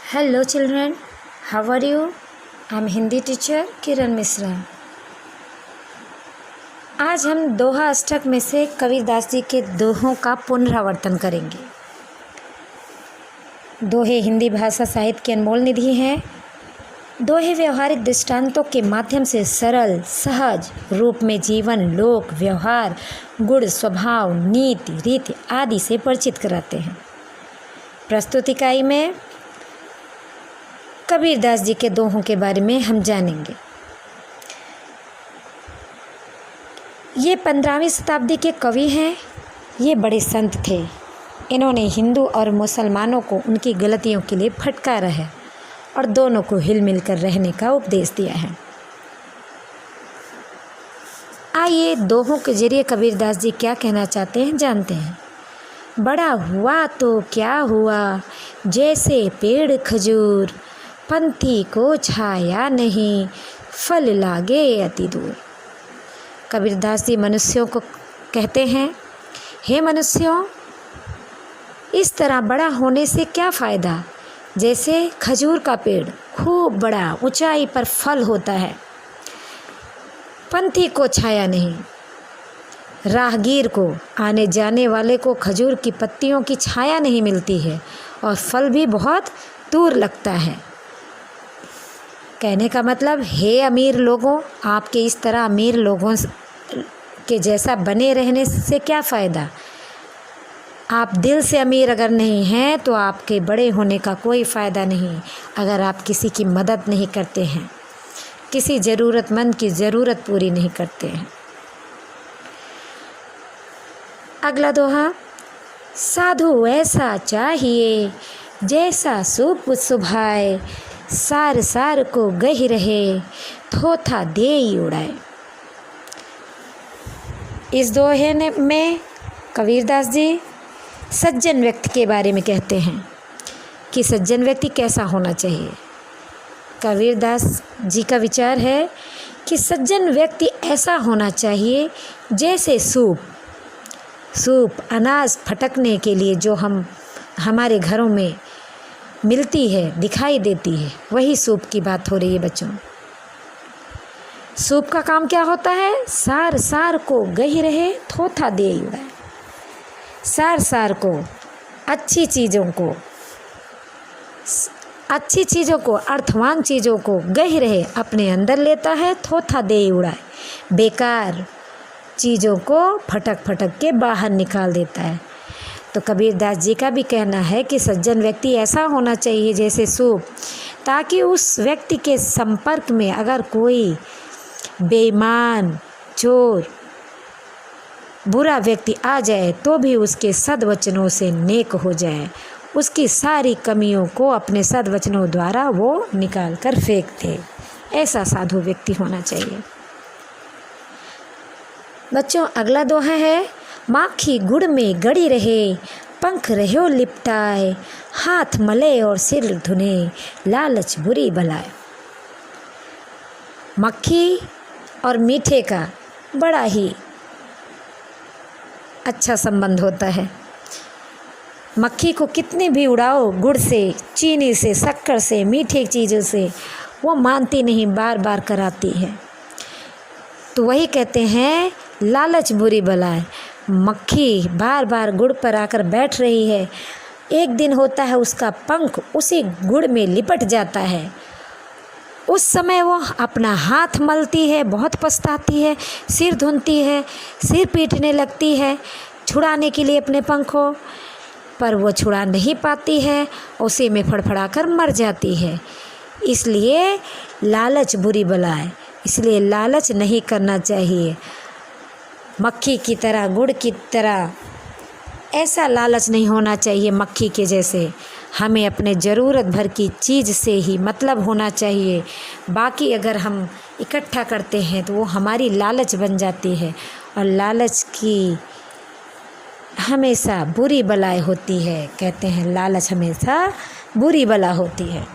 Hello children, how are you? I am Hindi teacher किरण मिश्रा। आज हम दोहा अष्टक में से कबीरदास जी के दोहों का पुनरावर्तन करेंगे। दोहे हिंदी भाषा साहित्य की अनमोल निधि हैं। दोहे व्यवहारिक दृष्टांतों के माध्यम से सरल सहज रूप में जीवन, लोक, व्यवहार, गुण, स्वभाव, नीति, रीति आदि से परिचित कराते हैं। प्रस्तुत इकाई में कबीरदास जी के दोहों के बारे में हम जानेंगे। ये 15वीं शताब्दी के कवि हैं। ये बड़े संत थे। इन्होंने हिंदू और मुसलमानों को उनकी गलतियों के लिए फटकारा है और दोनों को हिल मिल कर रहने का उपदेश दिया है। आइए दोहों के जरिए कबीरदास जी क्या कहना चाहते हैं जानते हैं। बड़ा हुआ तो क्या हुआ, जैसे पेड़ खजूर, पंथी को छाया नहीं, फल लागे अति दूर। कबीरदास जी मनुष्यों को कहते हैं, हे मनुष्यों, इस तरह बड़ा होने से क्या फ़ायदा, जैसे खजूर का पेड़ खूब बड़ा ऊंचाई पर फल होता है, पंथी को छाया नहीं, राहगीर को, आने जाने वाले को खजूर की पत्तियों की छाया नहीं मिलती है और फल भी बहुत दूर लगता है। कहने का मतलब, हे अमीर लोगों, आपके इस तरह अमीर लोगों के जैसा बने रहने से क्या फ़ायदा। आप दिल से अमीर अगर नहीं हैं तो आपके बड़े होने का कोई फ़ायदा नहीं। अगर आप किसी की मदद नहीं करते हैं, किसी ज़रूरतमंद की ज़रूरत पूरी नहीं करते हैं। अगला दोहा, साधु ऐसा चाहिए, जैसा सूप सुभाए, सार सार को गही रहे, थोथा देई उड़ाए। इस दोहे में कबीरदास जी सज्जन व्यक्ति के बारे में कहते हैं कि सज्जन व्यक्ति कैसा होना चाहिए। कबीरदास जी का विचार है कि सज्जन व्यक्ति ऐसा होना चाहिए जैसे सूप अनाज फटकने के लिए जो हमारे घरों में मिलती है, दिखाई देती है, वही सूप की बात हो रही है बच्चों। सूप का काम क्या होता है, सार सार को गही रहे, थोथा दे उड़ाए। सार को अच्छी चीज़ों को अर्थवान चीज़ों को गही रहे अपने अंदर लेता है, थोथा दे उड़ाए बेकार चीज़ों को फटक फटक के बाहर निकाल देता है। तो कबीरदास जी का भी कहना है कि सज्जन व्यक्ति ऐसा होना चाहिए जैसे सूप, ताकि उस व्यक्ति के संपर्क में अगर कोई बेईमान, चोर, बुरा व्यक्ति आ जाए तो भी उसके सद्वचनों से नेक हो जाए, उसकी सारी कमियों को अपने सद्वचनों द्वारा वो निकाल कर फेंक दे। ऐसा साधु व्यक्ति होना चाहिए। बच्चों अगला दोहा है, माखी गुड़ में गड़ी रहे, पंख रहो लिपटाए, हाथ मले और सिर धुने, लालच बुरी बलाए। मक्खी और मीठे का बड़ा ही अच्छा संबंध होता है। मक्खी को कितने भी उड़ाओ, गुड़ से, चीनी से, शक्कर से, मीठे चीज़ों से, वो मानती नहीं, बार बार कराती है। तो वही कहते हैं, लालच बुरी बलाए। मक्खी बार बार गुड़ पर आकर बैठ रही है, एक दिन होता है उसका पंख उसी गुड़ में लिपट जाता है। उस समय वो अपना हाथ मलती है, बहुत पछताती है, सिर धुनती है, सिर पीटने लगती है छुड़ाने के लिए अपने पंखों, पर वो छुड़ा नहीं पाती है, उसी में फड़फड़ाकर मर जाती है। इसलिए लालच बुरी बलाए, इसलिए लालच नहीं करना चाहिए। मक्खी की तरह, गुड़ की तरह ऐसा लालच नहीं होना चाहिए मक्खी के जैसे। हमें अपने ज़रूरत भर की चीज़ से ही मतलब होना चाहिए। बाकी अगर हम इकट्ठा करते हैं तो वो हमारी लालच बन जाती है, और लालच की हमेशा बुरी बलाएं होती है। कहते हैं लालच हमेशा बुरी बला होती है।